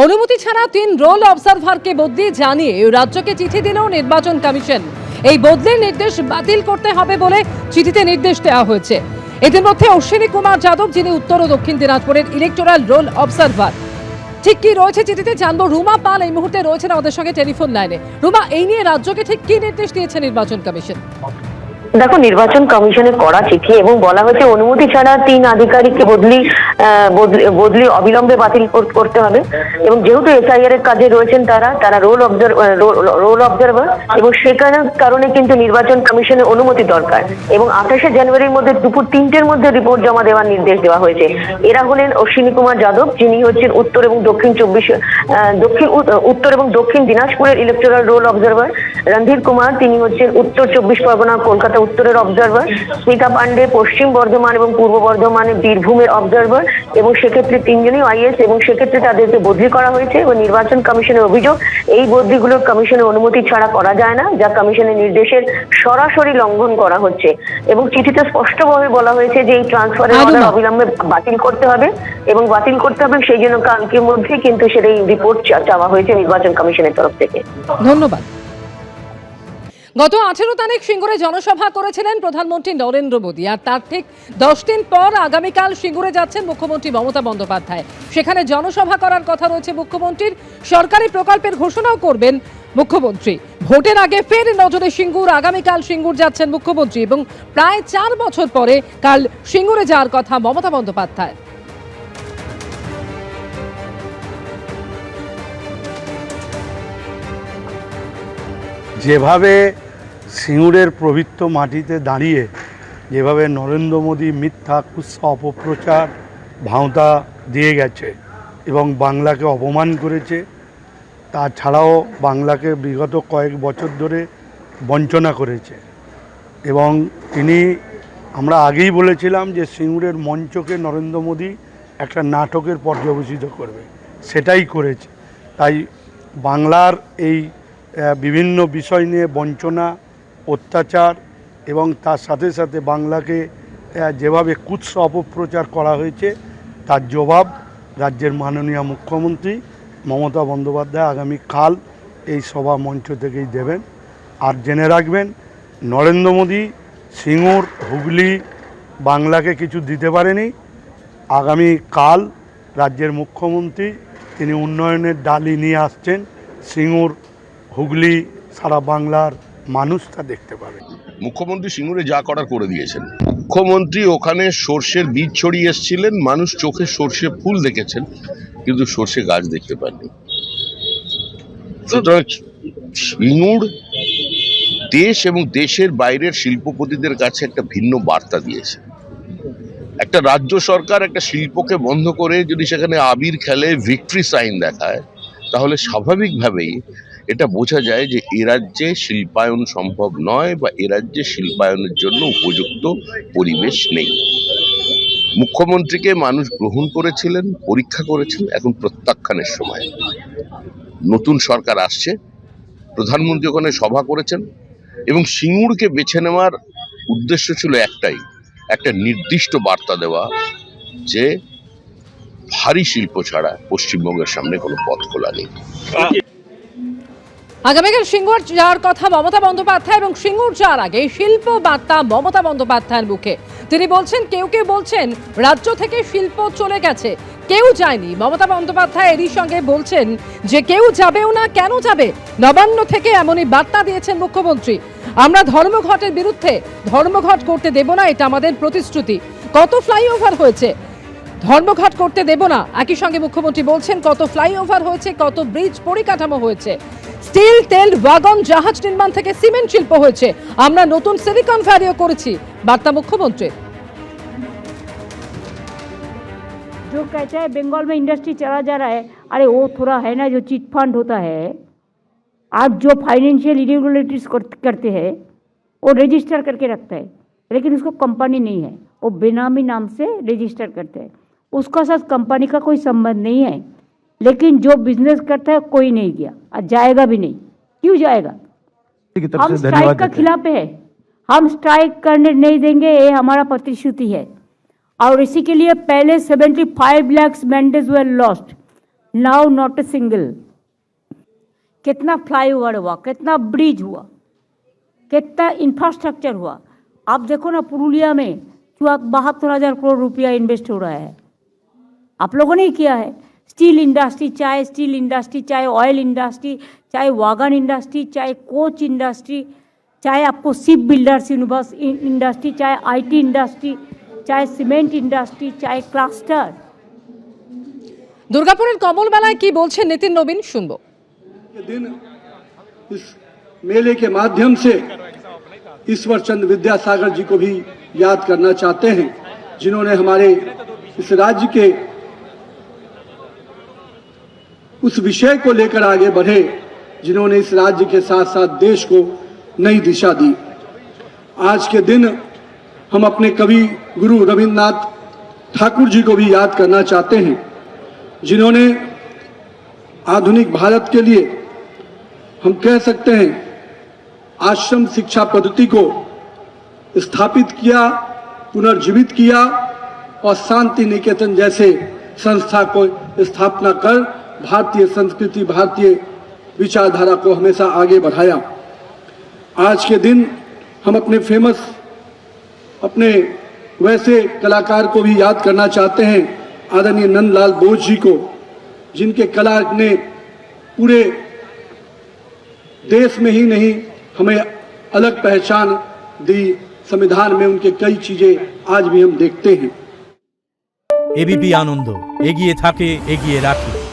অনুমতি ছাড়া 3 রোল অবজারভারকে বদলি জানিয়ে রাজ্যকে চিঠি দিল নির্বাচন কমিশন। এই বদলির নির্দেশ বাতিল করতে হবে বলে চিঠিতে নির্দেশ দেওয়া হয়েছে। এদের মধ্যে অশ্বিনী কুমার যাদব, যিনি উত্তর ও দক্ষিণ দিনাজপুরের ইলেকটোরাল রোল অবজারভার। ঠিক কি রয়েছে চিঠিতে জানবো। রুমা পাল এই মুহূর্তে রয়েছেন আমাদের সঙ্গে টেলিফোন লাইনে। রুমা, এই নিয়ে রাজ্যকে ঠিক কি নির্দেশ দিয়েছে নির্বাচন কমিশন? দেখো, নির্বাচন কমিশনের করা চিঠি এবং বলা হয়েছে অনুমতি ছাড়া 3 আধিকারিককে বদলি অবিলম্বে বাতিল করতে হবে। এবং যেহেতু এসআইআর এর কাজে রয়েছেন তারা রোল অবজারভার এবং সে কারণে কিন্তু নির্বাচন কমিশনের অনুমতি দরকার। এবং 28শে জানুয়ারির মধ্যে দুপুর 3টের মধ্যে রিপোর্ট জমা দেওয়ার নির্দেশ দেওয়া হয়েছে। এরা হলেন অশ্বিনী কুমার যাদব, যিনি হচ্ছেন উত্তর এবং দক্ষিণ দিনাজপুরের electoral roll observer. Randhir Kumar, তিনি হচ্ছেন উত্তর 24 পরগনা কলকাতা উত্তরের অবজারভার। স্মিতা পান্ডে পশ্চিম বর্ধমান এবং পূর্ব বর্ধমানে বীরভূমের অবজারভার। এবং সেক্ষেত্রে 3 জনই আইএস এবং সেক্ষেত্রে তাদেরকে বদলি করা হয়েছে। এবং নির্বাচন কমিশনের অভিযোগ, এই বদলিগুলো কমিশনের অনুমতি ছাড়া করা যায় না, যা কমিশনের নির্দেশের সরাসরি লঙ্ঘন করা হচ্ছে। এবং চিঠিতে স্পষ্টভাবে বলা হয়েছে যে এই ট্রান্সফারের অর্ডার অবিলম্বে বাতিল করতে হবে এবং সেই জন্য কালকের মধ্যে কিন্তু সেটা রিপোর্ট চাওয়া হয়েছে নির্বাচন কমিশনের তরফ থেকে। ধন্যবাদ। গত 18 তারিখ সিঙ্গুরে জনসভা করেছিলেন প্রধানমন্ত্রী নরেন্দ্র মোদী, আর তার ঠিক 10 দিন পর আগামীকাল সিঙ্গুরে যাচ্ছেন মুখ্যমন্ত্রী মমতা বন্দ্যোপাধ্যায়। সেখানে জনসভা করার কথা রয়েছে মুখ্যমন্ত্রীর। সরকারি প্রকল্পের ঘোষণাও করবেন মুখ্যমন্ত্রী। ভোটের আগে ফের নজরে সিঙ্গুর। আগামীকাল সিঙ্গুর যাচ্ছেন মুখ্যমন্ত্রী এবং প্রায় 4 বছর পরে কাল সিঙ্গুরে যাওয়ার কথা মমতা বন্দ্যোপাধ্যায়। যেভাবে সিঙ্গুরের পবিত্র মাটিতে দাঁড়িয়ে যেভাবে নরেন্দ্র মোদী মিথ্যা কুৎসা অপপ্রচার ভাঁওতা দিয়ে গেছে এবং বাংলাকে অপমান করেছে, তাছাড়াও বাংলাকে বিগত কয়েক বছর ধরে বঞ্চনা করেছে। এবং আমরা আগেই বলেছিলাম যে সিঙ্গুরের মঞ্চকে নরেন্দ্র মোদী একটা নাটকের পর্যবেসিত করবে, সেটাই করেছে। তাই বাংলার এই বিভিন্ন বিষয় নিয়ে বঞ্চনা, অত্যাচার এবং তার সাথে সাথে বাংলাকে যেভাবে কুৎসা অপপ্রচার করা হয়েছে তার জবাব রাজ্যের মাননীয় মুখ্যমন্ত্রী মমতা বন্দ্যোপাধ্যায় আগামীকাল এই সভা মঞ্চ থেকেই দেবেন। আর জেনে রাখবেন, নরেন্দ্র মোদী সিঙ্গুর, হুগলি, বাংলাকে কিছু দিতে পারেনি। আগামীকাল রাজ্যের মুখ্যমন্ত্রী তিনি উন্নয়নের ডালি নিয়ে আসছেন। সিঙ্গুর, হুগলি, সারা বাংলার মানুষ তা দেখতে পাবে। মুখ্যমন্ত্রী সিঙ্গুরে যা করার করে দিয়েছেন। মুখ্যমন্ত্রী ওখানে সর্ষের বীজ ছড়িয়ে এসেছিলেন, মানুষ চোখে সর্ষে ফুল দেখেছেন কিন্তু সর্ষে গাছ দেখতে পাননি। সুতরাং সিঙ্গুর দেশ এবং দেশের বাইরের শিল্পপতিদের কাছে একটা ভিন্ন বার্তা দিয়েছে। একটা রাজ্য সরকার একটা শিল্পকে বন্ধ করে যদি সেখানে আবির খেলে, ভিক্টরি সাইন দেখায়, তাহলে স্বাভাবিকভাবেই এটা বোঝা যায় যে এ রাজ্যে শিল্পায়ন সম্ভব নয় বা এ রাজ্যে শিল্পায়নের জন্য উপযুক্ত পরিবেশ নেই। মুখ্যমন্ত্রীকে মানুষ গ্রহণ করেছিলেন, পরীক্ষা করেছেন, এখন প্রত্যাখ্যানের সময়। নতুন সরকার আসছে, প্রধানমন্ত্রী ওখানে সভা করেছেন এবং সিঙ্গুরকে বেছে নেওয়ার উদ্দেশ্য ছিল একটাই, একটা নির্দিষ্ট বার্তা দেওয়া যে ভারী শিল্প ছাড়া পশ্চিমবঙ্গের সামনে কোনো পথ খোলা নেই। আগামীকাল সিঙ্গুর যাওয়ার কথা মমতা বন্দ্যোপাধ্যায় এবং সিঙ্গুর যাওয়ার আগে শিল্প বার্তা মমতা বন্দ্যোপাধ্যায়ের মুখে। তিনি বলছেন, কেউ বলছেন রাজ্য থেকে শিল্প চলে গেছে, কেউ যায়নি। মমতা বন্দ্যোপাধ্যায় এরই সঙ্গে বলছেন যে কেউ যাবেও না, কেন যাবে? নবান্ন থেকে এমনই বার্তা দিয়েছেন মুখ্যমন্ত্রী। আমরা ধর্মঘটের বিরুদ্ধে, ধর্মঘট করতে দেব না, এটা আমাদের প্রতিশ্রুতি। কত ফ্লাইওভার হয়েছে, ধর্মঘট করতে দেব না। একই সঙ্গে মুখ্যমন্ত্রী বলছেন কত ফ্লাইওভার হয়েছে, কত ব্রিজ পরিকাঠামো হয়েছে, স্টিল, তেল, ওয়াগন, জাহাজ নির্মাণ থেকে সিমেন্ট শিল্প হয়েছে, আমরা নতুন সিলিকন ভ্যালিও করেছি। বার্তা মুখ্যমন্ত্রী। जो कहते हैं बंगाल में इंडस्ट्री चला जा रहा है, अरे वो थोड़ा है ना, जो चिट फंड होता है, आप जो फाइनेंशियल इरेगुलरिटीज करते हैं वो रजिस्टर करके रखता है, लेकिन उसको कंपनी नहीं है, वो बेनामी नाम से रजिस्टर करते हैं। उसका साथ कंपनी का कोई संबंध नहीं है, लेकिन जो बिजनेस करता है कोई नहीं गया और जाएगा भी नहीं। क्यों जाएगा? हम स्ट्राइक का खिलाफ है, हम स्ट्राइक करने नहीं देंगे, ये हमारा प्रतिश्रुति है। और इसी के लिए पहले 75 lakh mandays were lost, now not a single. कितना फ्लाईओवर हुआ, कितना ब्रिज हुआ, कितना इंफ्रास्ट्रक्चर हुआ। आप देखो ना पुरुलिया में 72,000 करोड़ रुपया इन्वेस्ट हो रहा है, आप लोगों ने ही किया है। स्टील इंडस्ट्री, चाहे स्टील इंडस्ट्री, चाहे ऑयल इंडस्ट्री, चाहे वागन इंडस्ट्री, चाहे कोच इंडस्ट्री, चाहे आपको शिप बिल्डर्स इंडस्ट्री, चाहे आईटी इंडस्ट्री, चाहे सीमेंट इंडस्ट्री, चाहे क्लास्टर। দুর্গাপুরের কমল মেলায় কি বলছেন নিতিন নবীন, শুনবো। के दिन इस मेले के माध्यम से ईश्वर चंद्र विद्यासागर जी को भी याद करना चाहते हैं, जिन्होंने हमारे इस राज्य के उस विषय को लेकर आगे बढ़े, जिन्होंने इस राज्य के साथ साथ देश को नई दिशा दी। आज के दिन हम अपने कवि गुरु रविन्द्रनाथ ठाकुर जी को भी याद करना चाहते हैं, जिन्होंने आधुनिक भारत के लिए हम कह सकते हैं आश्रम शिक्षा पद्धति को स्थापित किया, पुनर्जीवित किया और शांति निकेतन जैसे संस्था को स्थापना कर भारतीय संस्कृति, भारतीय विचारधारा को हमेशा आगे बढ़ाया। आज के दिन हम अपने वैसे कलाकार को भी याद करना चाहते हैं, आदरणीय नंदलाल बोस जी को, जिनके कला ने पूरे देश में ही नहीं हमें अलग पहचान दी। संविधान में उनके कई चीजें आज भी हम देखते हैं। एबीपी आनंद एगिए थाके एगिए राखी।